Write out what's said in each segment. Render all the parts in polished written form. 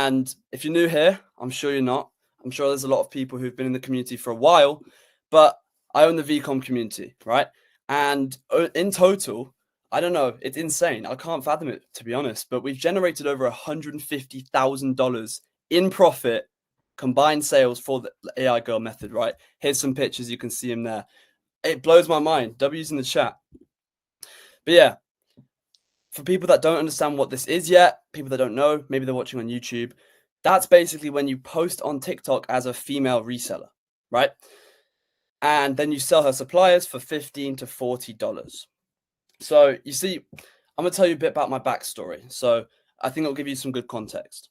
And if you're new here, I'm sure you're not. I'm sure there's a lot of people who've been in the community for a while, but I own the VCom community, right? And in total, I don't know, it's insane. I can't fathom it, to be honest, but we've generated over $150,000 in profit, combined sales for the AI Girl method, right? Here's some pictures. You can see them there. It blows my mind. W's in the chat. But yeah, for people that don't understand what this is yet, people that don't know, maybe they're watching on YouTube, that's basically when you post on TikTok as a female reseller, right? And then you sell her suppliers for $15 to $40. So you see, I'm going to tell you a bit about my backstory. So I think it'll give you some good context.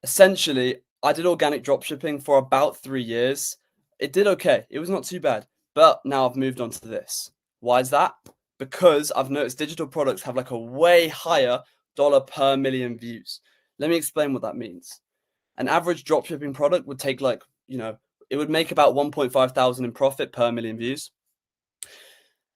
Essentially, I did organic dropshipping for about 3 years. It did okay. It was not too bad. But now I've moved on to this. Why is that? Because I've noticed digital products have like a way higher dollar per million views. Let me explain what that means. An average dropshipping product would take like, it would make about 1.5 thousand in profit per million views.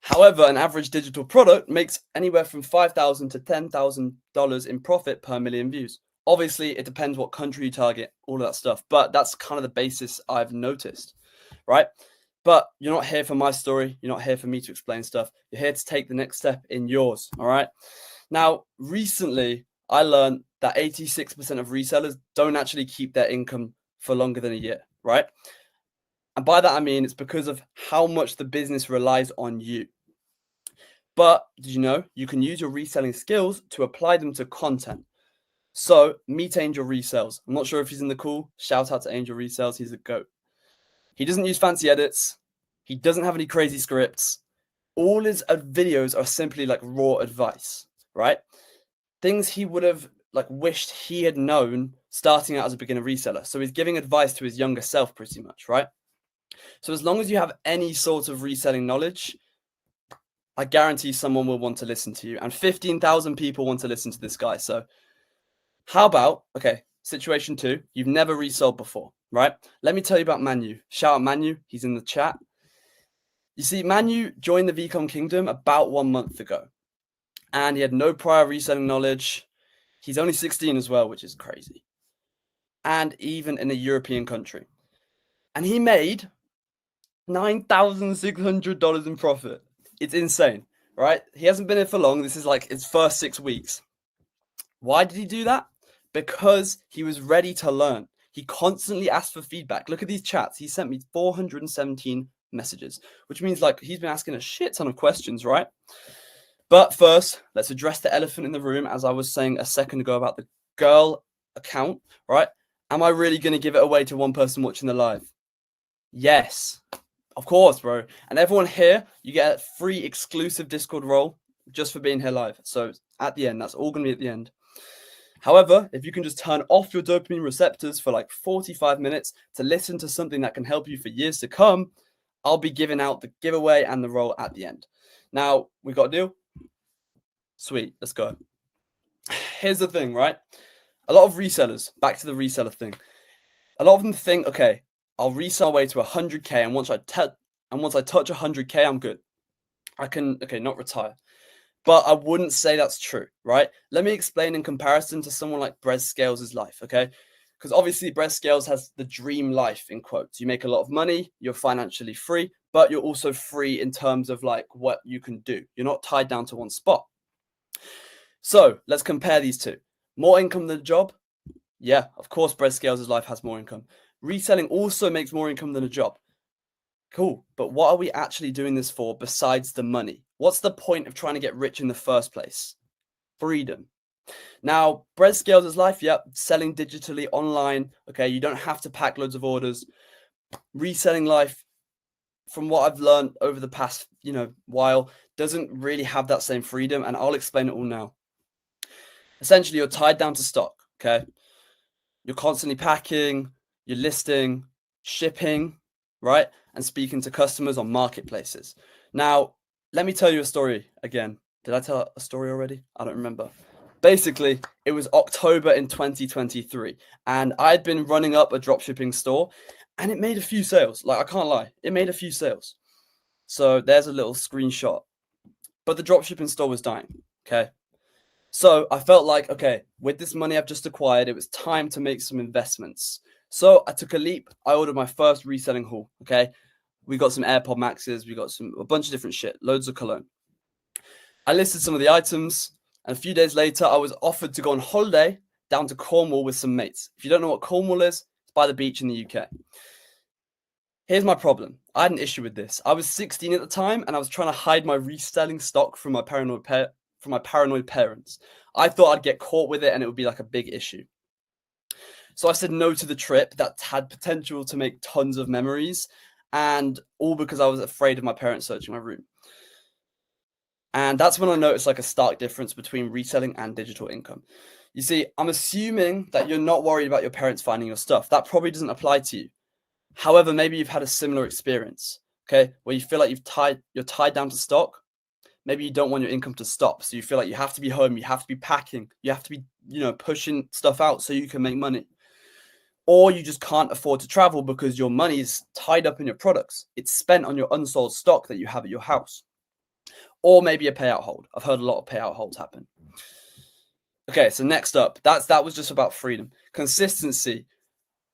However, an average digital product makes anywhere from $5,000 to $10,000 in profit per million views. Obviously, it depends what country you target, all of that stuff, but that's kind of the basis I've noticed, right? But you're not here for my story. You're not here for me to explain stuff. You're here to take the next step in yours, all right? Now, recently, I learned that 86% of resellers don't actually keep their income for longer than a year, right? And by that, I mean, it's because of how much the business relies on you. But did you know you can use your reselling skills to apply them to content? So meet Angel Resells. I'm not sure if he's in the call. Shout out to Angel Resells. He's a goat. He doesn't use fancy edits. He doesn't have any crazy scripts. All his videos are simply like raw advice, right? Things he would have like wished he had known starting out as a beginner reseller. So he's giving advice to his younger self pretty much, right? So as long as you have any sort of reselling knowledge, I guarantee someone will want to listen to you. And 15,000 people want to listen to this guy. So how about, okay, situation 2, you've never resold before, right? Let me tell you about Manu. Shout out Manu, he's in the chat. You see, Manu joined the VCom Kingdom about 1 month ago, and he had no prior reselling knowledge. He's only 16 as well, which is crazy. And even in a European country. And he made $9,600 in profit. It's insane, right? He hasn't been here for long. This is like his first 6 weeks. Why did he do that? Because he was ready to learn. He constantly asked for feedback. Look at these chats. He sent me 417 messages, which means like he's been asking a shit ton of questions, right? But first, let's address the elephant in the room. As I was saying a second ago about the girl account, right? Am I really going to give it away to one person watching the live? Yes, of course, bro. And everyone here, you get a free exclusive Discord role just for being here live. So at the end, that's all going to be at the end. However, if you can just turn off your dopamine receptors for like 45 minutes to listen to something that can help you for years to come, I'll be giving out the giveaway and the role at the end. Now, we got a deal? Sweet, let's go. Here's the thing, right? A lot of resellers, back to the reseller thing. A lot of them think, okay, I'll resell away to 100K, and once I touch 100K, I'm good. I can, okay, not retire. But I wouldn't say that's true, right? Let me explain in comparison to someone like Brez Scales' life, okay? Because obviously Brez Scales has the dream life, in quotes. You make a lot of money, you're financially free, but you're also free in terms of like what you can do. You're not tied down to one spot. So let's compare these two. More income than a job? Yeah, of course Brez Scales' life has more income. Reselling also makes more income than a job. Cool, but what are we actually doing this for besides the money? What's the point of trying to get rich in the first place? Freedom. Now, Brez Scales' life, yep, selling digitally online. Okay, you don't have to pack loads of orders. Reselling life, from what I've learned over the past, while, doesn't really have that same freedom, and I'll explain it all now. Essentially, you're tied down to stock, okay? You're constantly packing, you're listing, shipping, right? And speaking to customers on marketplaces. Now, let me tell you a story again. Did I tell a story already? I don't remember. Basically, it was October in 2023, and I'd been running up a dropshipping store, and it made a few sales. Like, I can't lie, it made a few sales. So there's a little screenshot. But the dropshipping store was dying, okay? So I felt like, okay, with this money I've just acquired, it was time to make some investments. So I took a leap. I ordered my first reselling haul. Okay. We got some AirPod Maxes. We got a bunch of different shit, loads of cologne. I listed some of the items, and a few days later, I was offered to go on holiday down to Cornwall with some mates. If you don't know what Cornwall is, it's by the beach in the UK. Here's my problem. I had an issue with this. I was 16 at the time, and I was trying to hide my reselling stock from my paranoid parents. I thought I'd get caught with it, and it would be like a big issue. So I said no to the trip that had potential to make tons of memories, and all because I was afraid of my parents searching my room. And that's when I noticed like a stark difference between reselling and digital income. You see, I'm assuming that you're not worried about your parents finding your stuff. That probably doesn't apply to you. However, maybe you've had a similar experience, okay, where you feel like you're tied down to stock. Maybe you don't want your income to stop, so you feel like you have to be home, you have to be packing, you have to be, pushing stuff out so you can make money. Or you just can't afford to travel because your money is tied up in your products. It's spent on your unsold stock that you have at your house. Or maybe a payout hold. I've heard a lot of payout holds happen. Okay, so next up, that was just about freedom. Consistency.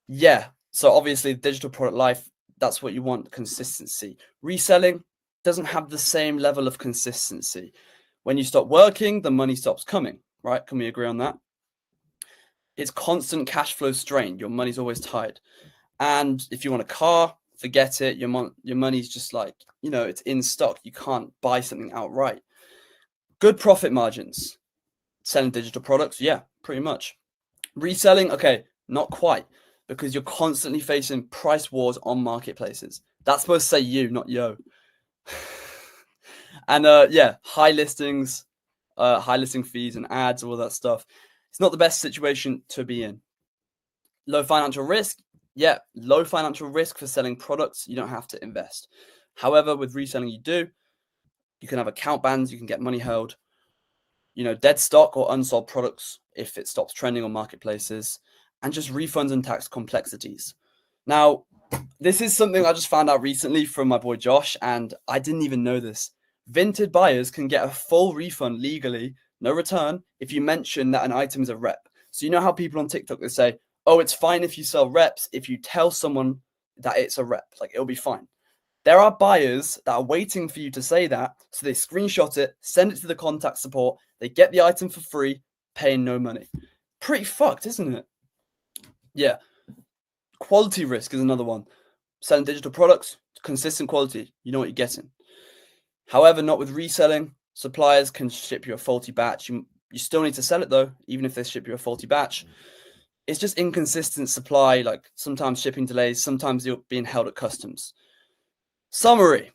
Yeah. So obviously digital product life, that's what you want, consistency. Reselling doesn't have the same level of consistency. When you stop working, the money stops coming, right? Can we agree on that? It's constant cash flow strain. Your money's always tied. And if you want a car, forget it. Your money's just like, it's in stock. You can't buy something outright. Good profit margins. Selling digital products, yeah, pretty much. Reselling, okay, not quite, because you're constantly facing price wars on marketplaces. That's supposed to say you, not yo. And yeah, high listing fees and ads, all that stuff. It's not the best situation to be in. Low financial risk, yeah, low financial risk for selling products. You don't have to invest. However, with reselling, you do. You can have account bans, you can get money held. Dead stock or unsold products if it stops trending on marketplaces, and just refunds and tax complexities. Now, this is something I just found out recently from my boy Josh, and I didn't even know this. Vinted buyers can get a full refund legally, no return, if you mention that an item is a rep. So you know how people on TikTok, they say, oh, it's fine if you sell reps if you tell someone that it's a rep, like it'll be fine. There are buyers that are waiting for you to say that, so they screenshot it, send it to the contact support, they get the item for free, paying no money. Pretty fucked, isn't it? Yeah. Quality risk is another one. Selling digital products, consistent quality, you know what you're getting. However, not with reselling. Suppliers can ship you a faulty batch. You still need to sell it though, even if they ship you a faulty batch. It's just inconsistent supply, like sometimes shipping delays, sometimes you're being held at customs. Summary.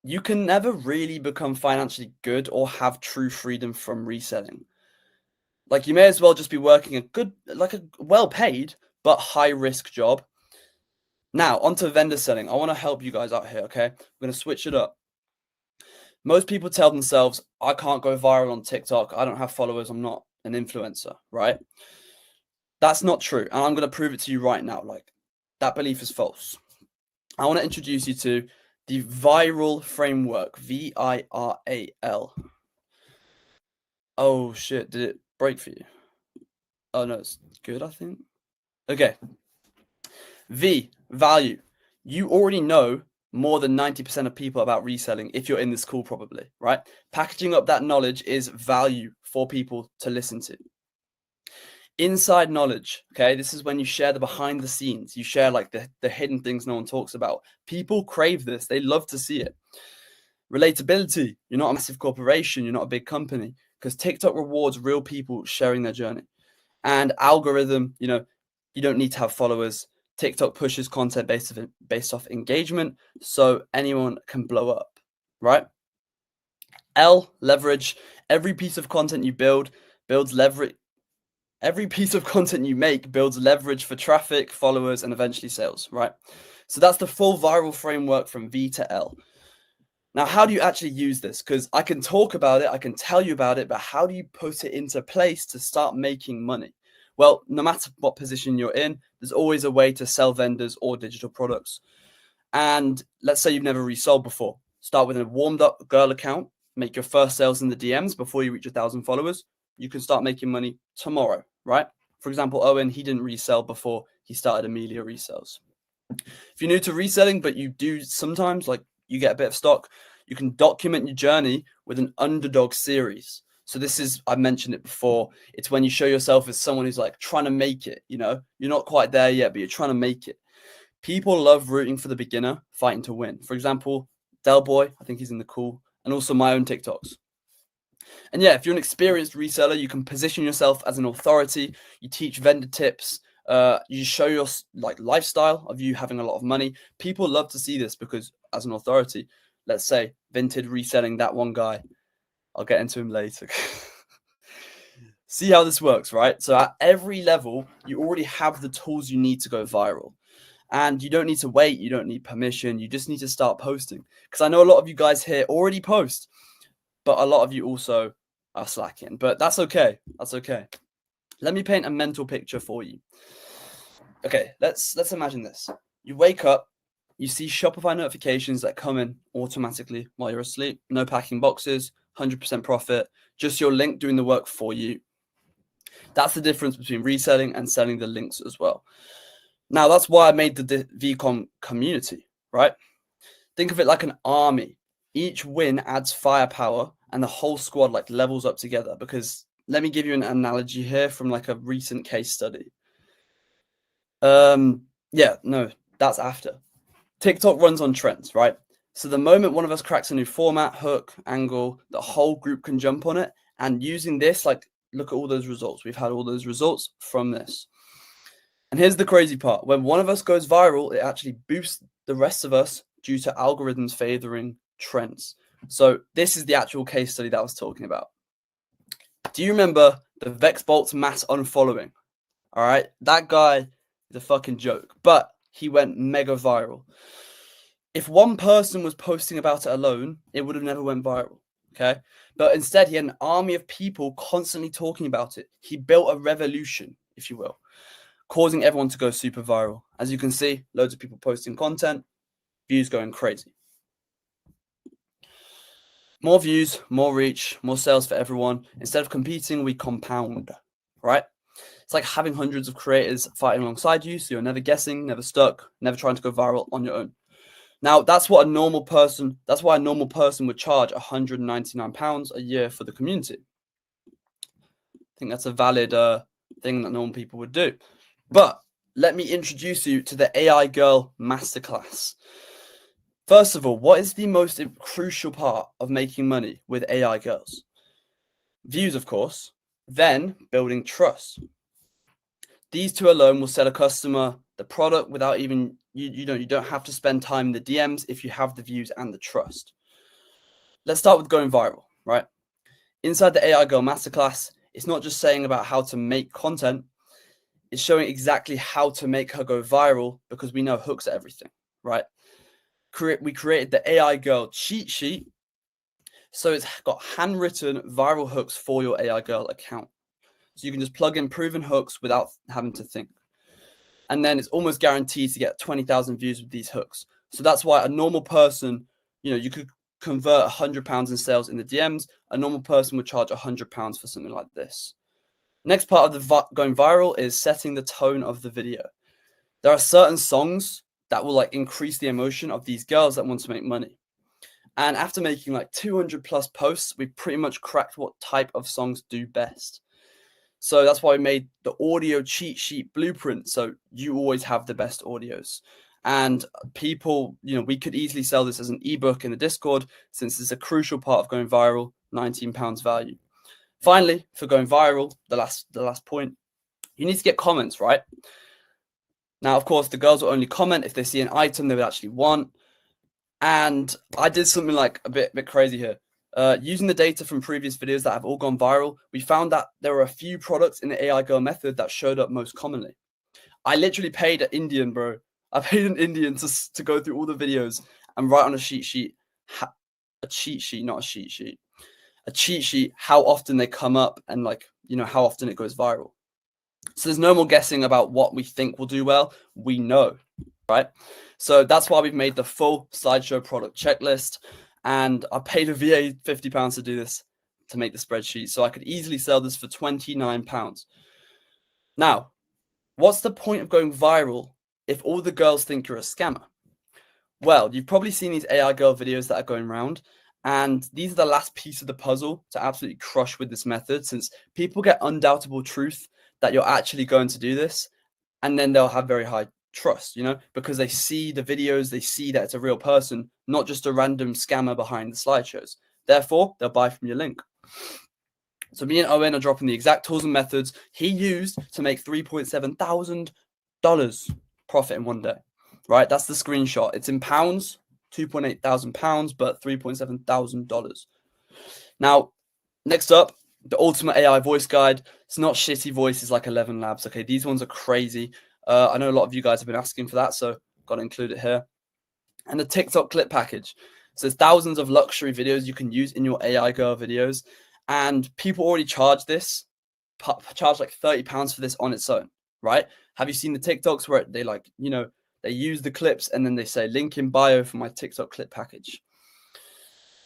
You can never really become financially good or have true freedom from reselling. Like you may as well just be working a well-paid but high-risk job. Now, onto vendor selling. I want to help you guys out here, okay? I'm going to switch it up. Most people tell themselves, I can't go viral on TikTok. I don't have followers. I'm not an influencer, right? That's not true. And I'm going to prove it to you right now. Like, that belief is false. I want to introduce you to the viral framework, VIRAL. Oh, shit. Did it break for you? Oh, no, it's good, I think. Okay. V, value. You already know more than 90% of people about reselling if you're in this call, probably, right? Packaging up that knowledge is value for people to listen to. Inside knowledge, okay? This is when you share the behind the scenes. You share like the hidden things no one talks about. People crave this. They love to see it. Relatability. You're not a massive corporation. You're not a big company, because TikTok rewards real people sharing their journey. And algorithm, you don't need to have followers. TikTok pushes content based off engagement, so anyone can blow up, right? L, leverage. Every piece of content you build builds leverage. Every piece of content you make builds leverage for traffic, followers, and eventually sales, right? So that's the full viral framework from V to L. Now, how do you actually use this? Because I can talk about it, I can tell you about it, but how do you put it into place to start making money? Well, no matter what position you're in, there's always a way to sell vendors or digital products. And let's say you've never resold before. Start with a warmed up girl account, make your first sales in the DMs before you reach 1,000 followers, you can start making money tomorrow, right? For example, Owen, he didn't resell before he started Amelia Resells. If you're new to reselling, but you do sometimes, like you get a bit of stock, you can document your journey with an underdog series. So this is, I mentioned it before, it's when you show yourself as someone who's like trying to make it, you know, you're not quite there yet, but you're trying to make it. People love rooting for the beginner, fighting to win. For example, Del Boy, I think he's in the call, and also my own TikToks. And yeah, if you're an experienced reseller, you can position yourself as an authority. You teach vendor tips. You show your like lifestyle of you having a lot of money. People love to see this because as an authority, let's say Vinted reselling that one guy. I'll get into him later. See how this works, right? So at every level, you already have the tools you need to go viral. And you don't need to wait. You don't need permission. You just need to start posting. Because I know a lot of you guys here already post, but a lot of you also are slacking. But that's okay. That's okay. Let me paint a mental picture for you. Okay, let's imagine this. You wake up, you see Shopify notifications that come in automatically while you're asleep. No packing boxes, 100% profit, just your link doing the work for you. That's the difference between reselling and selling the links as well. Now, that's why I made the VCOM community, right? Think of it like an army. Each win adds firepower and the whole squad like levels up together. Because let me give you an analogy here from like a recent case study. That's after. TikTok runs on trends, right? So the moment one of us cracks a new format, hook, angle, the whole group can jump on it. And using this, like, look at all those results. We've had all those results from this. And here's the crazy part. When one of us goes viral, it actually boosts the rest of us due to algorithms favoring trends. So this is the actual case study that I was talking about. Do you remember the Vexbolt's mass unfollowing? All right. That guy is a fucking joke, but he went mega viral. If one person was posting about it alone, it would have never went viral. Okay. But instead, he had an army of people constantly talking about it. He built a revolution, if you will, causing everyone to go super viral. As you can see, loads of people posting content, views going crazy. More views, more reach, more sales for everyone. Instead of competing, we compound, right? It's like having hundreds of creators fighting alongside you, so you're never guessing, never stuck, never trying to go viral on your own. Now, that's why a normal person would charge £199 a year for the community. I think that's a valid thing that normal people would do. But let me introduce you to the AI Girl masterclass. First of all, what is the most crucial part of making money with AI girls? Views, of course, then building trust. These two alone will sell a customer the product without even, you don't have to spend time in the DMs if you have the views and the trust. Let's start with going viral, right? Inside the AI Girl masterclass, it's not just saying about how to make content, it's showing exactly how to make her go viral because we know hooks are everything, right? We created the AI Girl cheat sheet. So it's got handwritten viral hooks for your AI Girl account. So you can just plug in proven hooks without having to think. And then it's almost guaranteed to get 20,000 views with these hooks. So that's why a normal person, you could convert £100 in sales in the DMs. A normal person would charge £100 for something like this. Next part of the going viral is setting the tone of the video. There are certain songs that will like increase the emotion of these girls that want to make money. And after making like 200 plus posts, we pretty much cracked what type of songs do best. So that's why we made the audio cheat sheet blueprint. So you always have the best audios. And people, we could easily sell this as an ebook in the Discord since it's a crucial part of going viral, £19 value. Finally, for going viral, the last point, you need to get comments, right? Now, of course, the girls will only comment if they see an item they would actually want. And I did something like a bit crazy here. Using the data from previous videos that have all gone viral, we found that there were a few products in the AI Girl method that showed up most commonly. I literally paid an Indian, bro. I paid an Indian to go through all the videos and write on a cheat sheet, how often they come up and how often it goes viral. So there's no more guessing about what we think will do well. We know, right? So that's why we've made the full slideshow product checklist. and I paid a VA £50 to do this, to make the spreadsheet, so I could easily sell this for £29. Now, what's the point of going viral if all the girls think you're a scammer? Well, you've probably seen these AI girl videos that are going around, and these are the last piece of the puzzle to absolutely crush with this method, since people get undoubtable truth that you're actually going to do this, and then they'll have very high trust, because they see the videos, they see that it's a real person, not just a random scammer behind the slideshows. Therefore, they'll buy from your link. So me and Owen are dropping the exact tools and methods he used to make $3,700 profit in one day, right? That's the screenshot. It's in pounds, £2,800, but $3,700. Now, next up, the ultimate AI voice guide. It's not shitty voices like 11 Labs. Okay, these ones are crazy. I know a lot of you guys have been asking for that, so got to include it here. And the TikTok clip package. So there's thousands of luxury videos you can use in your AI girl videos, and people already charge this, charge like £30 for this on its own, right? Have you seen the TikToks where they they use the clips and then they say link in bio for my TikTok clip package?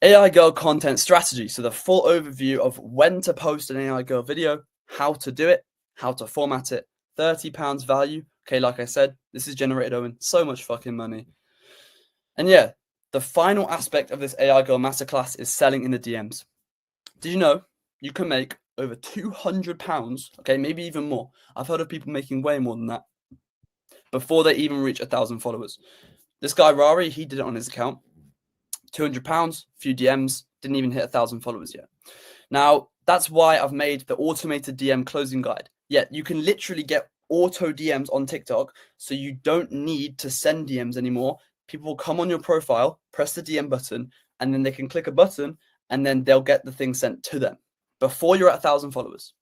AI girl content strategy. So the full overview of when to post an AI girl video, how to do it, how to format it, £30 value. Okay, like I said, this has generated Owen so much fucking money. And yeah, the final aspect of this AI girl masterclass is selling in the DMs. Did you know you can make over £200, okay, maybe even more? I've heard of people making way more than that before they even reach 1,000 followers. This guy, Rari, he did it on his account. £200, few DMs, didn't even hit 1,000 followers yet. Now, that's why I've made the automated DM closing guide. Yeah, you can literally get auto DMs on TikTok, so you don't need to send DMs anymore. People will come on your profile, press the DM button, and then they can click a button, and then they'll get the thing sent to them before you're at 1,000 followers.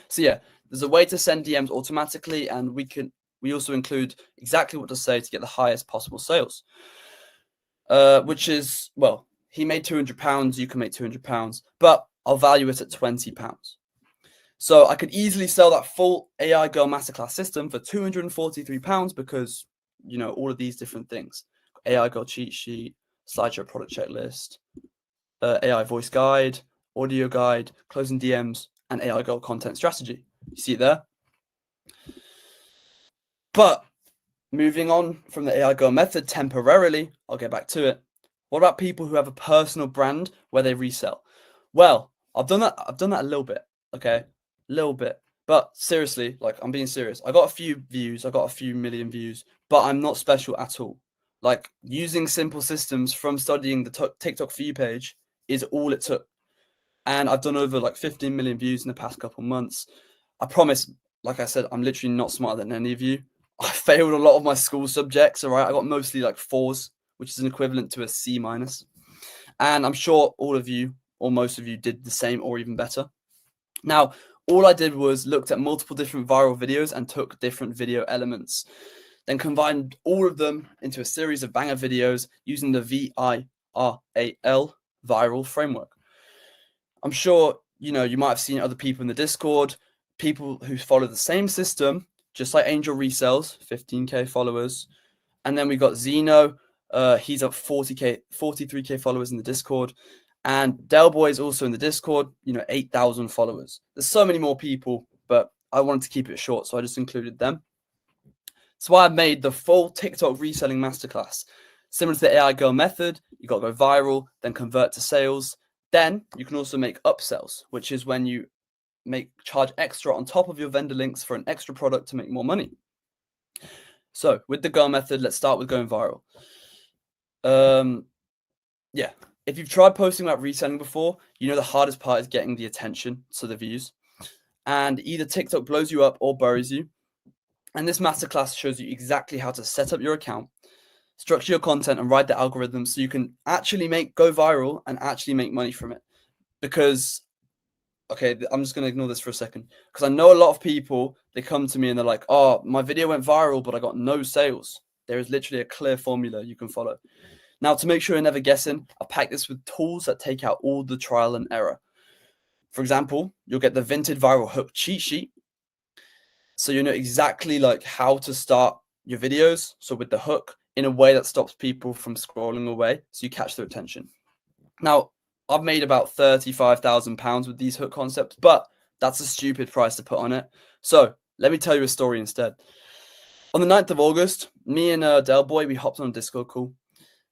So yeah, there's a way to send DMs automatically, and we also include exactly what to say to get the highest possible sales. Which is, well, he made £200, you can make £200, but I'll value it at £20. So I could easily sell that full AI Girl Masterclass system for £243 because, all of these different things. AI Girl cheat sheet, slideshow product checklist, AI voice guide, audio guide, closing DMs, and AI Girl content strategy. You see it there? But moving on from the AI Girl method temporarily, I'll get back to it. What about people who have a personal brand where they resell? Well, I've done that a little bit, okay? A little bit. But seriously, like, I'm being serious. I got a few views, I got a few million views, but I'm not special at all. Like, using simple systems from studying the TikTok For You page is all it took. And I've done over like 15 million views in the past couple months. I promise, like I said, I'm literally not smarter than any of you. I failed a lot of my school subjects, all right? I got mostly like 4s, which is an equivalent to a C-. And I'm sure all of you, or most of you, did the same or even better. Now, all I did was looked at multiple different viral videos and took different video elements, then combined all of them into a series of banger videos using the VIRAL viral framework. I'm sure, you might have seen other people in the Discord, people who follow the same system, just like Angel Resells, 15k followers. And then we got Zeno, he's up 43k followers in the Discord. And Del Boy is also in the Discord, 8,000 followers. There's so many more people, but I wanted to keep it short, so I just included them. That's why I've made the full TikTok reselling masterclass. Similar to the AI Girl method, you got to go viral, then convert to sales. Then you can also make upsells, which is when you charge extra on top of your vendor links for an extra product to make more money. So with the girl method, let's start with going viral. Yeah, if you've tried posting about reselling before, the hardest part is getting the attention, so the views. And either TikTok blows you up or buries you. And this masterclass shows you exactly how to set up your account, structure your content, and write the algorithm so you can actually go viral and actually make money from it. Because, okay, I'm just going to ignore this for a second, because I know a lot of people, they come to me and they're like, oh, my video went viral, but I got no sales. There is literally a clear formula you can follow. Now, to make sure you're never guessing, I've packed this with tools that take out all the trial and error. For example, you'll get the Vinted Viral Hook cheat sheet. So you know exactly like how to start your videos, so with the hook, in a way that stops people from scrolling away, so you catch their attention. Now, I've made about £35,000 with these hook concepts, but that's a stupid price to put on it. So let me tell you a story instead. On the 9th of August, me and Del Boy, we hopped on a Discord call.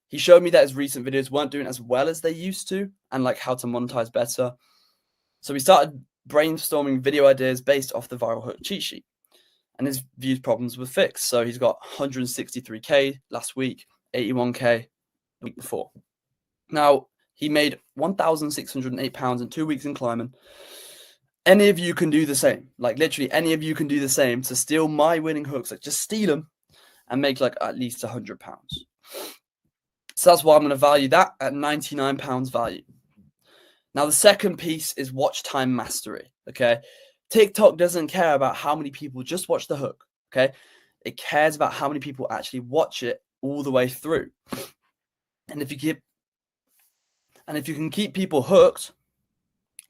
He showed me that his recent videos weren't doing as well as they used to and like how to monetize better. So we started brainstorming video ideas based off the viral hook cheat sheet. And his views problems were fixed. So he's got 163K last week, 81K the week before. Now, he made £1,608 in 2 weeks in climbing. Any of you can do the same. Like literally any of you can do the same to steal my winning hooks. Like just steal them and make like at least £100. So that's why I'm going to value that at £99 value. Now, the second piece is watch time mastery. Okay. TikTok doesn't care about how many people just watch the hook. Okay. It cares about how many people actually watch it all the way through. And if you can keep people hooked,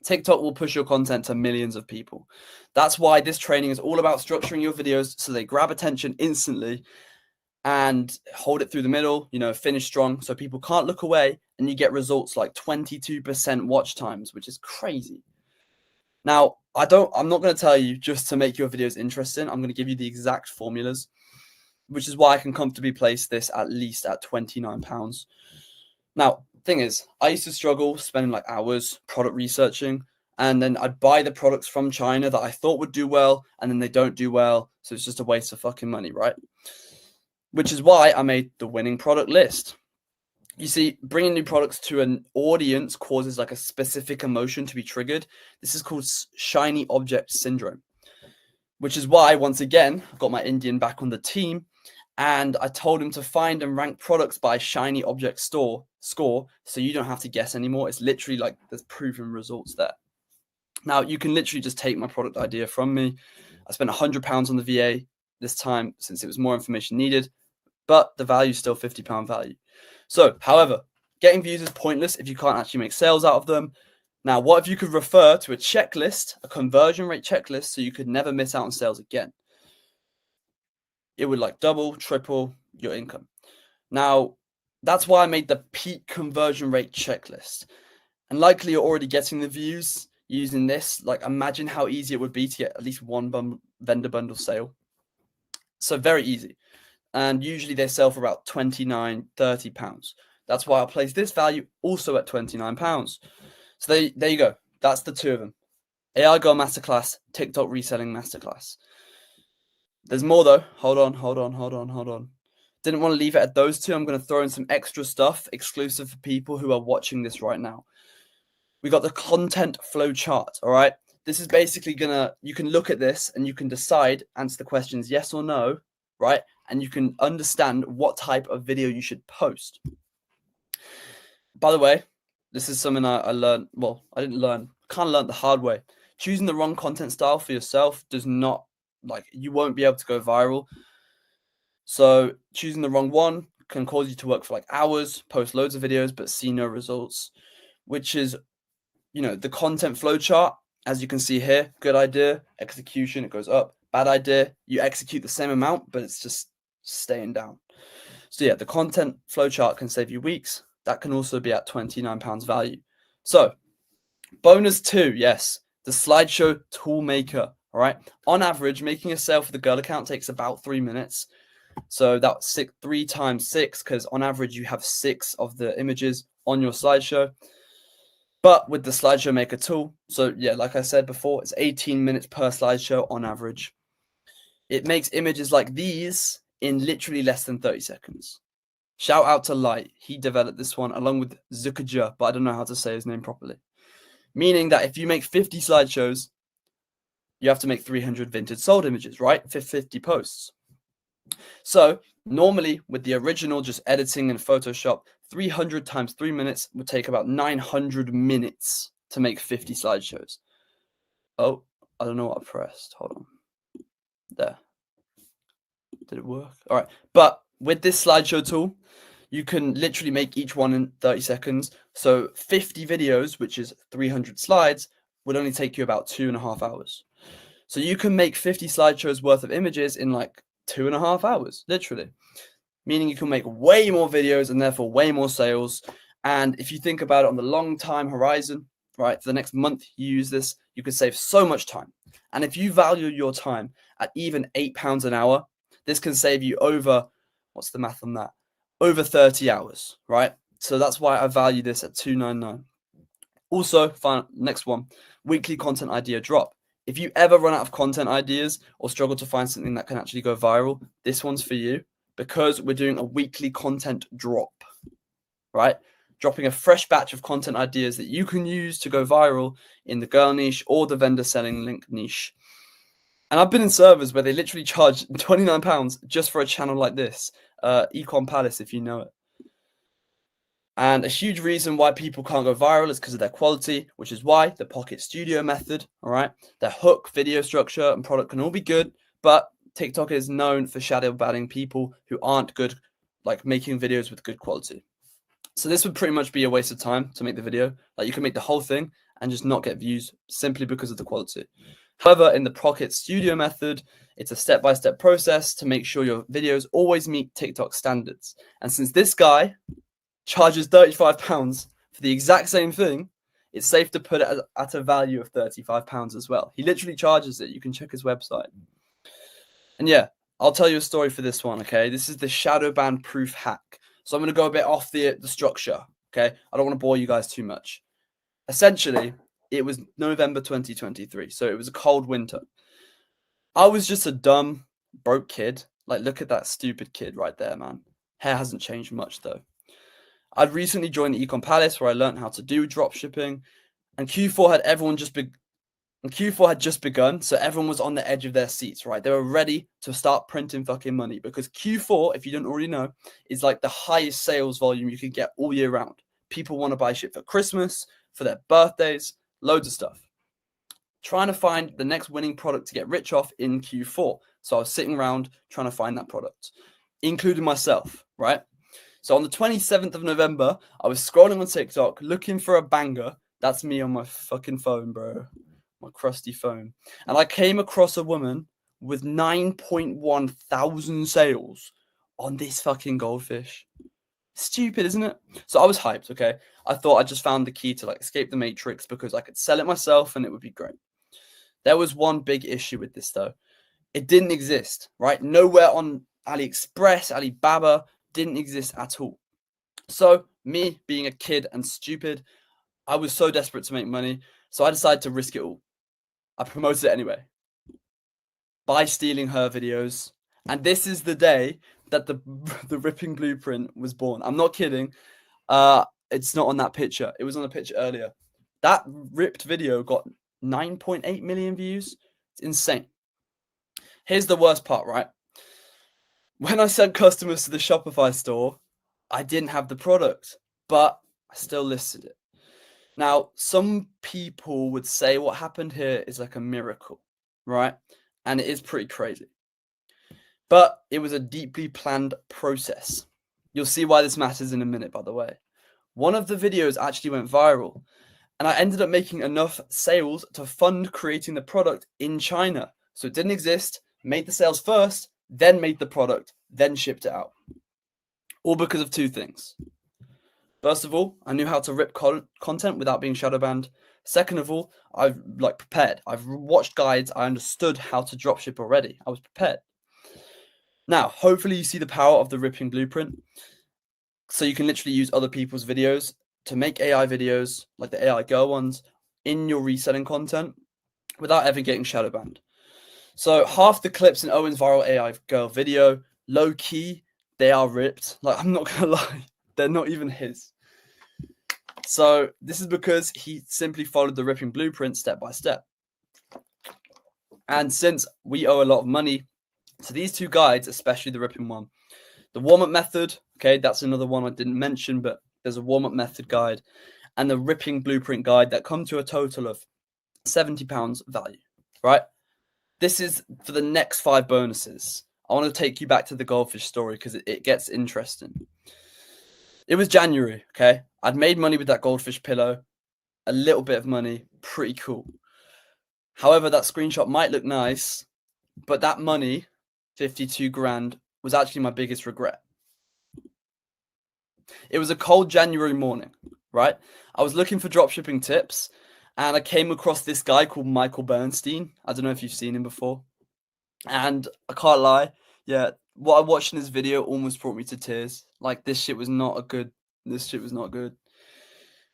TikTok will push your content to millions of people. That's why this training is all about structuring your videos so they grab attention instantly and hold it through the middle, finish strong so people can't look away, and you get results like 22% watch times, which is crazy. Now, I'm not going to tell you just to make your videos interesting. I'm going to give you the exact formulas, which is why I can comfortably place this at least at £29. Now, thing is, I used to struggle spending like hours product researching, and then I'd buy the products from China that I thought would do well, and then they don't do well. So it's just a waste of fucking money, right? Which is why I made the winning product list. You see, bringing new products to an audience causes like a specific emotion to be triggered. This is called shiny object syndrome, which is why, once again, I've got my Indian back on the team, and I told him to find and rank products by shiny object score, so you don't have to guess anymore. It's literally like there's proven results there. Now, you can literally just take my product idea from me. I spent £100 on the VA this time since it was more information needed, but the value is still £50 value. So, however, getting views is pointless if you can't actually make sales out of them. Now, what if you could refer to a checklist, a conversion rate checklist, so you could never miss out on sales again? It would like double, triple your income. Now, that's why I made the peak conversion rate checklist. And likely you're already getting the views using this. Like, imagine how easy it would be to get at least one vendor bundle sale. So very easy. And usually they sell for about £29, £30. That's why I'll place this value also at £29. So there you go. That's the two of them. AI Girl Masterclass, TikTok Reselling Masterclass. There's more though. Hold on. Didn't want to leave it at those two. I'm going to throw in some extra stuff exclusive for people who are watching this right now. We got the content flow chart. All right. This is basically you can look at this and you can decide, answer the questions yes or no, right? And you can understand what type of video you should post. By the way, this is something I learned. Well, I didn't learn, kind of learned the hard way. Choosing the wrong content style for yourself does not, you won't be able to go viral. So choosing the wrong one can cause you to work for like hours, post loads of videos, but see no results, which is, the content flow chart. As you can see here, good idea, execution, it goes up. Bad idea, you execute the same amount, but it's just staying down. So yeah, the content flow chart can save you weeks. That can also be at £29 value. So bonus 2, yes, the slideshow tool maker. All right. On average, making a sale for the girl account takes about 3 minutes. So that's 3 times 6, because on average you have 6 of the images on your slideshow. But with the slideshow maker tool, so yeah, like I said before, it's 18 minutes per slideshow on average. It makes images like these in literally less than 30 seconds. Shout out to Light. He developed this one along with Zukaja, but I don't know how to say his name properly. Meaning that if you make 50 slideshows, you have to make 300 vintage sold images, right? 50 posts. So normally with the original, just editing in Photoshop, 300 times 3 minutes would take about 900 minutes to make 50 slideshows. Oh, I don't know what I pressed. Hold on. There. Did it work? All right. But with this slideshow tool, you can literally make each one in 30 seconds. So 50 videos, which is 300 slides, would only take you about 2.5 hours. So you can make 50 slideshows worth of images in like 2.5 hours, literally. Meaning you can make way more videos and therefore way more sales. And if you think about it on the long time horizon, right, for the next month you use this, you could save so much time. And if you value your time at even £8 an hour, this can save you over, what's the math on that? Over 30 hours, right? So that's why I value this at $2.99. Also, next one, weekly content idea drop. If you ever run out of content ideas or struggle to find something that can actually go viral, this one's for you because we're doing a weekly content drop, right? Dropping a fresh batch of content ideas that you can use to go viral in the girl niche or the vendor selling link niche. And I've been in servers where they literally charge £29 just for a channel like this, Econ Palace, if you know it. And a huge reason why people can't go viral is because of their quality, which is why the Pocket Studio method, all right, their hook, video structure, and product can all be good, but TikTok is known for shadow banning people who aren't good, like making videos with good quality. So this would pretty much be a waste of time to make the video. Like you can make the whole thing and just not get views simply because of the quality. However, in the Pocket Studio method, it's a step-by-step process to make sure your videos always meet TikTok standards. And since this guy charges £35 for the exact same thing, it's safe to put it at a value of £35 as well. He literally charges it. You can check his website. And yeah, I'll tell you a story for this one, okay? This is the shadow ban proof hack. So I'm going to go a bit off the structure, okay? I don't want to bore you guys too much. Essentially, it was November 2023, so it was a cold winter. I was just a dumb, broke kid. Like, look at that stupid kid right there, man. Hair hasn't changed much, though. I'd recently joined the Econ Palace where I learned how to do drop shipping, and Q4 had just begun, so everyone was on the edge of their seats, right? They were ready to start printing fucking money because Q4, if you don't already know, is like the highest sales volume you can get all year round. People want to buy shit for Christmas, for their birthdays, loads of stuff. Trying to find the next winning product to get rich off in Q4. So I was sitting around trying to find that product, including myself, right? So on the 27th of November, I was scrolling on TikTok looking for a banger. That's me on my fucking phone, bro. My crusty phone. And I came across a woman with 9.1 thousand sales on this fucking goldfish. Stupid, isn't it? So I was hyped, okay? I thought I just found the key to like escape the matrix because I could sell it myself and it would be great. There was one big issue with this though. It didn't exist, right? Nowhere on AliExpress, Alibaba, didn't exist at all. So me being a kid and stupid, I was so desperate to make money. So I decided to risk it all. I promoted it anyway by stealing her videos. And this is the day that the ripping blueprint was born. I'm not kidding. It's not on that picture. It was on a picture earlier. That ripped video got 9.8 million views. It's insane. Here's the worst part, right? When I sent customers to the Shopify store, I didn't have the product, but I still listed it. Now, some people would say what happened here is like a miracle, right? And it is pretty crazy. But it was a deeply planned process. You'll see why this matters in a minute, by the way. One of the videos actually went viral, and I ended up making enough sales to fund creating the product in China. So it didn't exist, made the sales first, then made the product, then shipped it out. All because of two things. First of all, I knew how to rip content without being shadow banned. Second of all, I've prepared. I've watched guides. I understood how to dropship already. I was prepared. Now, hopefully you see the power of the ripping blueprint. So you can literally use other people's videos to make AI videos, like the AI girl ones, in your reselling content without ever getting shadow banned. So half the clips in Owen's viral AI girl video, low key, they are ripped. Like, I'm not gonna lie, they're not even his. So this is because he simply followed the ripping blueprint step by step. And since we owe a lot of money to these two guides, especially the ripping one, the warm-up method, okay, that's another one I didn't mention, but there's a warm-up method guide and the ripping blueprint guide that come to a total of £70 value, right? This is for the next 5 bonuses. I want to take you back to the goldfish story because it gets interesting. It was January, okay? I'd made money with that goldfish pillow, a little bit of money, pretty cool. However, that screenshot might look nice, but that money, 52 grand, was actually my biggest regret. It was a cold January morning, right? I was looking for dropshipping tips and I came across this guy called Michael Bernstein. I don't know if you've seen him before. And I can't lie, yeah, what I watched in his video almost brought me to tears. Like this shit was not good.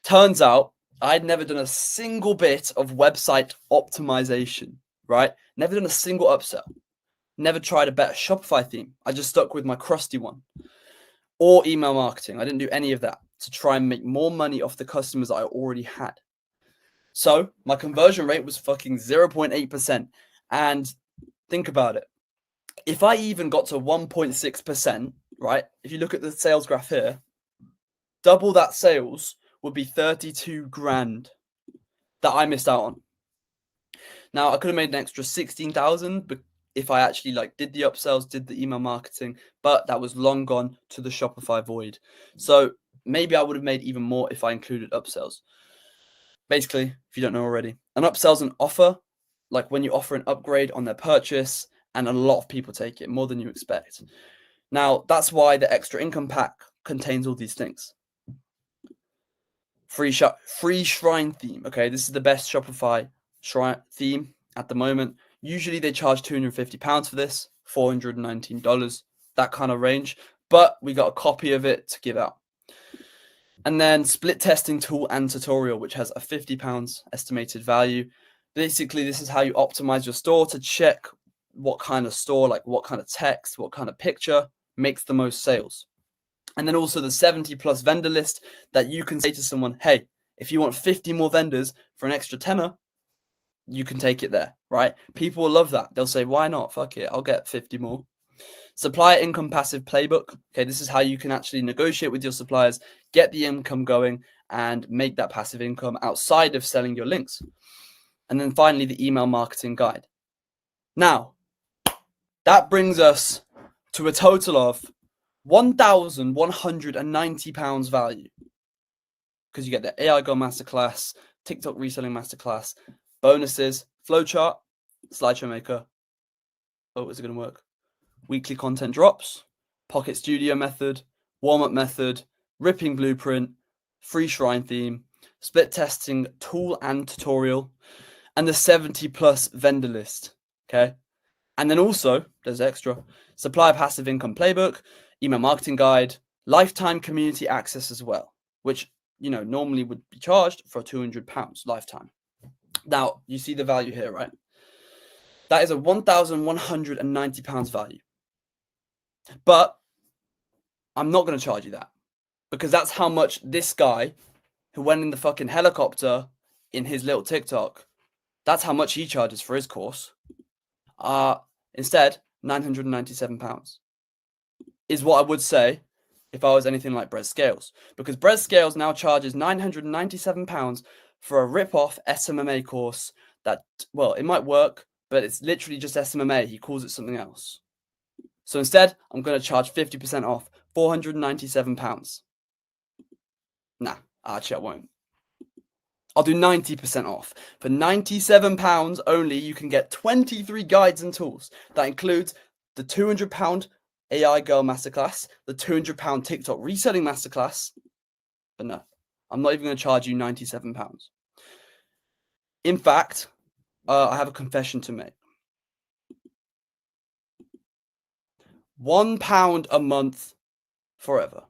Turns out I'd never done a single bit of website optimization, right? Never done a single upsell. Never tried a better Shopify theme. I just stuck with my crusty one. Or email marketing. I didn't do any of that to try and make more money off the customers I already had. So my conversion rate was fucking 0.8%. And think about it. If I even got to 1.6%, right? If you look at the sales graph here, double that sales would be 32 grand that I missed out on. Now I could have made an extra 16,000 if I actually did the upsells, did the email marketing, but that was long gone to the Shopify void. So maybe I would have made even more if I included upsells. Basically, if you don't know already, an upsell is an offer, like when you offer an upgrade on their purchase, and a lot of people take it, more than you expect. Now, that's why the extra income pack contains all these things. Free shrine theme. Okay, this is the best Shopify shrine theme at the moment. Usually they charge £250 for this, $419, that kind of range. But we got a copy of it to give out. And then split testing tool and tutorial, which has a £50 estimated value. Basically, this is how you optimize your store to check what kind of store, like what kind of text, what kind of picture makes the most sales. And then also the 70 plus vendor list that you can say to someone, hey, if you want 50 more vendors for an extra tenner, you can take it there, right? People will love that. They'll say, why not? Fuck it, I'll get 50 more. Supplier income passive playbook. Okay, this is how you can actually negotiate with your suppliers, get the income going, and make that passive income outside of selling your links. And then finally, the email marketing guide. Now, that brings us to a total of £1,190 value. Because you get the AI Girl Masterclass, TikTok Reselling Masterclass, bonuses, flowchart, slideshow maker. Oh, is it going to work? Weekly content drops, Pocket Studio method, warm-up method, ripping blueprint, free shrine theme, split testing tool and tutorial, and the 70 plus vendor list. Okay. And then also there's extra supplier passive income playbook, email marketing guide, lifetime community access as well, which, you know, normally would be charged for £200 lifetime. Now you see the value here, right? That is a £1,190 value. But I'm not going to charge you that because that's how much this guy who went in the fucking helicopter in his little TikTok, that's how much he charges for his course. Instead, £997 is what I would say if I was anything like Brez Scales, because Brez Scales now charges £997 for a rip-off SMMA course that, well, it might work, but it's literally just SMMA. He calls it something else. So instead, I'm going to charge 50% off, £497. Nah, actually I won't. I'll do 90% off. For £97 only, you can get 23 guides and tools. That includes the £200 AI Girl Masterclass, the £200 TikTok Reselling Masterclass. But no, I'm not even going to charge you £97. In fact, I have a confession to make. £1 a month forever.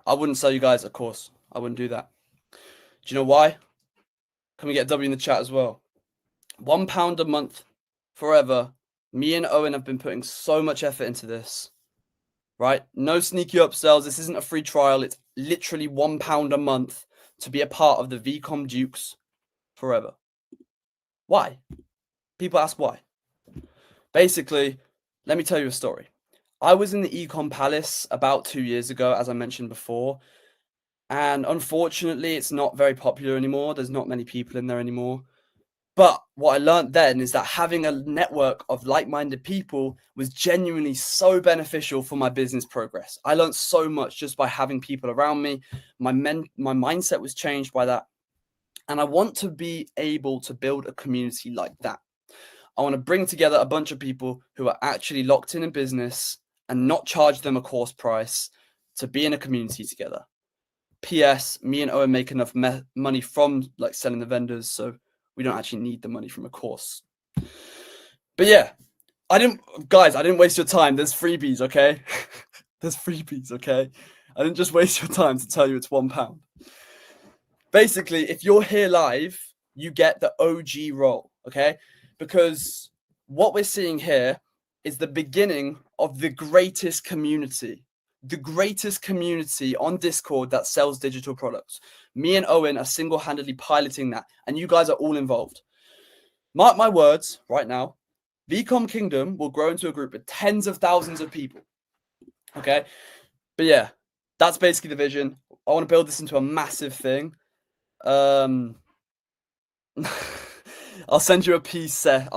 I wouldn't sell you guys a course. I wouldn't do that. Do you know why? Can we get a W in the chat as well? £1 a month forever. Me and Owen have been putting so much effort into this, right? No sneaky upsells. This isn't a free trial. It's literally £1 a month to be a part of the VCOM Dukes forever. Why? People ask why. Basically, let me tell you a story. I was in the Ecom Palace about 2 years ago, as I mentioned before. And unfortunately, it's not very popular anymore. There's not many people in there anymore. But what I learned then is that having a network of like-minded people was genuinely so beneficial for my business progress. I learned so much just by having people around me. My mindset was changed by that. And I want to be able to build a community like that. I want to bring together a bunch of people who are actually locked in business and not charge them a course price to be in a community together. PS, me and Owen make enough money from like selling the vendors, so we don't actually need the money from a course. But yeah, I didn't waste your time. There's freebies, okay? There's freebies, okay? I didn't just waste your time to tell you it's £1. Basically, if you're here live, you get the OG role, okay? Because what we're seeing here is the beginning of the greatest community on Discord that sells digital products. Me and Owen are single-handedly piloting that, and you guys are all involved. Mark my words right now, VCOM Kingdom will grow into a group of tens of thousands of people. Okay? But yeah, that's basically the vision. I want to build this into a massive thing. I'll send you a piece, Seth.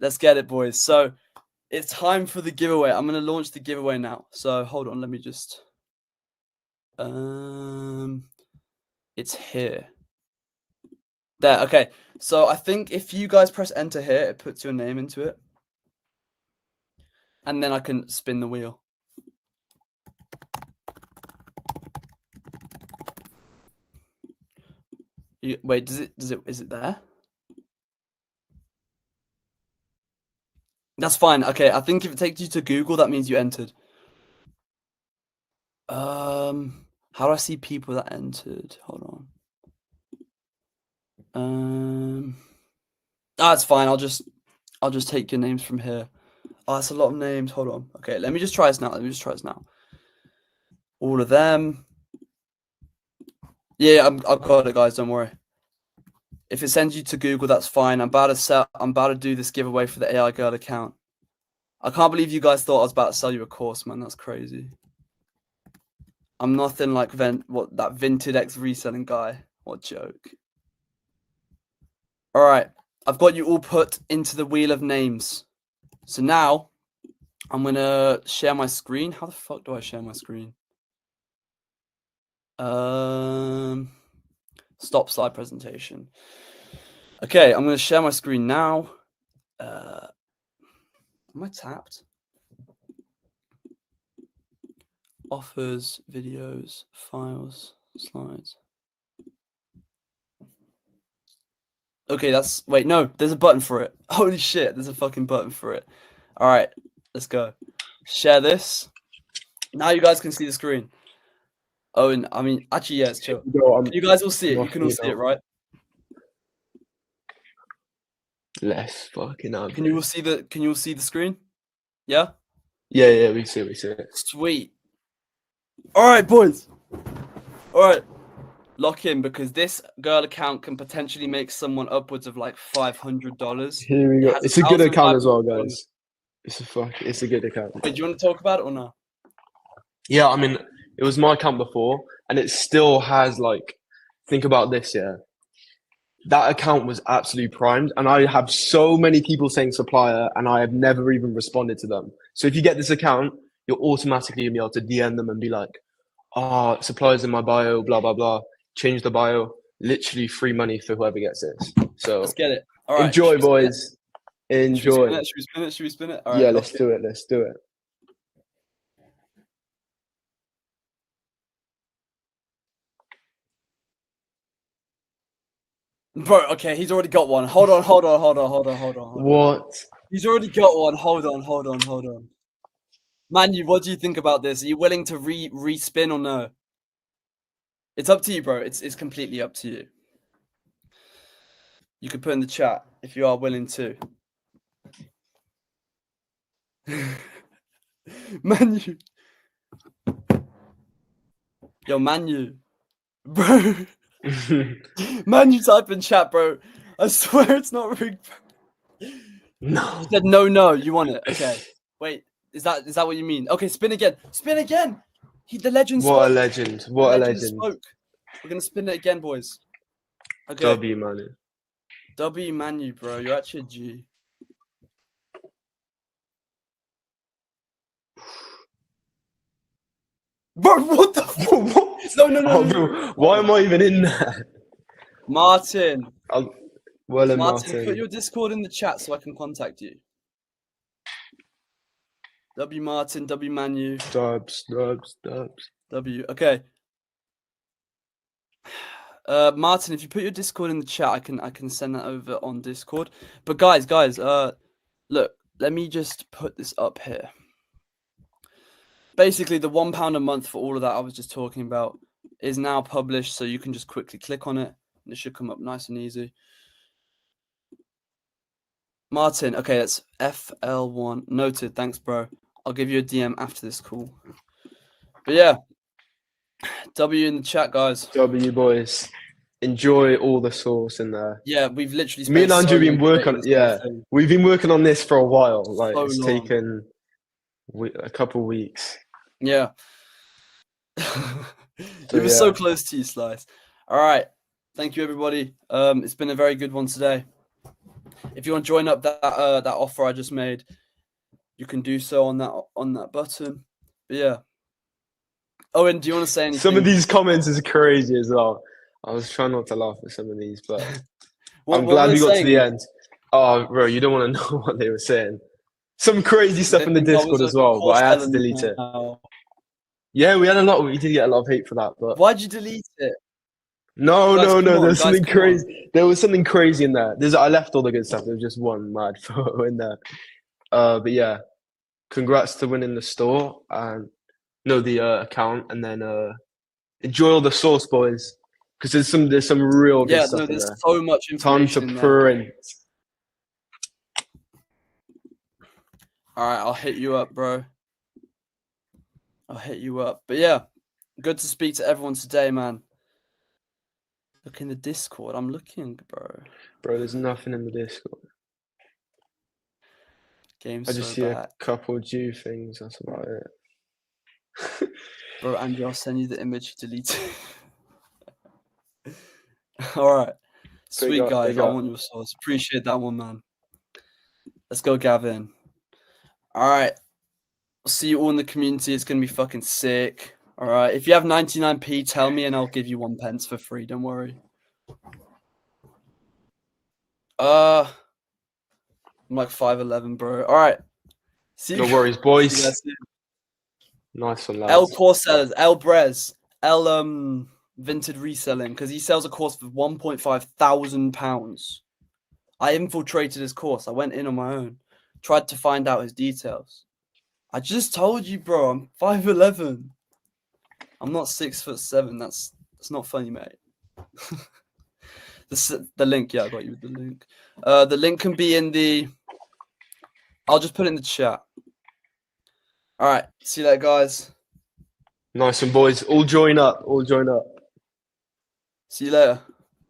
Let's get it, boys. So it's time for the giveaway. I'm going to launch the giveaway now. So hold on, let me just... it's here. There, okay. So I think if you guys press enter here, it puts your name into it. And then I can spin the wheel. Wait, is it there? That's fine. Okay, I think if it takes you to Google, that means you entered. How do I see people that entered? Hold on. It's fine. I'll just take your names from here. Oh, that's a lot of names. Hold on. Okay, let me just try this now. All of them. Yeah, I've got it, guys. Don't worry. If it sends you to Google, that's fine. I'm about to do this giveaway for the AI Girl account. I can't believe you guys thought I was about to sell you a course, man. That's crazy. I'm nothing like that Vinted X reselling guy. What joke. All right. I've got you all put into the wheel of names. So now I'm going to share my screen. How the fuck do I share my screen? Stop slide presentation. Okay, I'm going to share my screen now. Am I tapped? Offers, videos, files, slides. Okay, wait, no, there's a button for it. Holy shit, there's a fucking button for it. All right, let's go. Share this. Now you guys can see the screen. Oh, and I mean, actually, yeah, it's chill. You guys will see it. You can all see it, right? Let's fucking up. Can you all see the screen? Yeah? Yeah, we see it. Sweet. All right, boys. All right. Lock in, because this girl account can potentially make someone upwards of like $500. Here we go. It's a good account as well, guys. It's a good account. Wait, do you want to talk about it or not? Yeah, I mean, it was my account before, and it still has think about this, yeah. That account was absolutely primed, and I have so many people saying supplier, and I have never even responded to them. So if you get this account, you're automatically gonna be able to DM them and be like, "Oh, suppliers in my bio, blah blah blah." Change the bio. Literally free money for whoever gets this. So let's get it. All right, enjoy, boys. Enjoy. Should we spin it? All right, yeah, let's do it. Let's do it. Bro, okay, he's already got one. Hold on. What? He's already got one. Hold on. Manu, what do you think about this? Are you willing to re-spin or no? It's up to you, bro. It's completely up to you. You could put in the chat if you are willing to. Manu. Yo, Manu. Bro. Manu, type in chat, bro. I swear it's not rigged. No. You said no. You want it. Okay. Wait, is that what you mean? Okay, spin again. The legend spoke. What a legend. What a legend. Spoke. We're going to spin it again, boys. Okay. W, Manu. W, Manu, bro. You're actually a G. Bro, what the fuck? No. Why am I even in there? Martin. Martin, put your Discord in the chat so I can contact you. W Martin, W Manu, Dubs. W. Okay. Martin, if you put your Discord in the chat, I can send that over on Discord. But guys, look, let me just put this up here. Basically, the £1 a month for all of that I was just talking about is now published, so you can just quickly click on it, and it should come up nice and easy. Martin, okay, that's FL1 noted. Thanks, bro. I'll give you a DM after this call. But yeah, W in the chat, guys. W boys, enjoy all the sauce in there. Yeah, we've literally spent Me and Andrew so been working. long Yeah, we've been working on this for a while. Like So it's long. taken a couple weeks. Yeah. You were so close to you, Slice. All right. Thank you, everybody. It's been a very good one today. If you want to join up that offer I just made, you can do so on that button. But yeah. Owen, do you want to say anything? Some of these comments is crazy as well. I was trying not to laugh at some of these, but I'm glad we got to the end. Oh, bro, you don't want to know what they were saying. Some crazy stuff in the Discord as well, but I had to delete it. Yeah, we did get a lot of hate for that, but why'd you delete it? No. There's something crazy. There was something crazy in there. I left all the good stuff. There was just one mad photo in there. But yeah, congrats to winning the store and the account, and then enjoy all the sauce, boys, because there's some real good stuff in there. There's so much information. Time to print. All right, I'll hit you up, bro. I'll hit you up. But yeah, good to speak to everyone today, man. Look in the Discord. I'm looking, bro. Bro, there's nothing in the Discord. Game's I just see a couple Jew things. That's about it. Bro, Andrew, I'll send you the image you deleted. All right. Sweet, guys. I want your sauce. Appreciate that one, man. Let's go, Gavin. All right. I'll see you all in the community. It's going to be fucking sick. All right. If you have 99p, tell me and I'll give you 1 pence for free. Don't worry. I'm like 5'11", bro. All right. See you. No worries, boys. Nice one, lads. L course sellers, L Brez, L vintage reselling, because he sells a course for £1,500. I infiltrated his course. I went in on my own, tried to find out his details. I just told you, bro. I'm 5'11". I'm not 6'7". That's not funny, mate. The link, yeah, I got you with the link. The link can be in the. I'll just put it in the chat. All right, see you later, guys. Nice one, boys. All join up. See you later.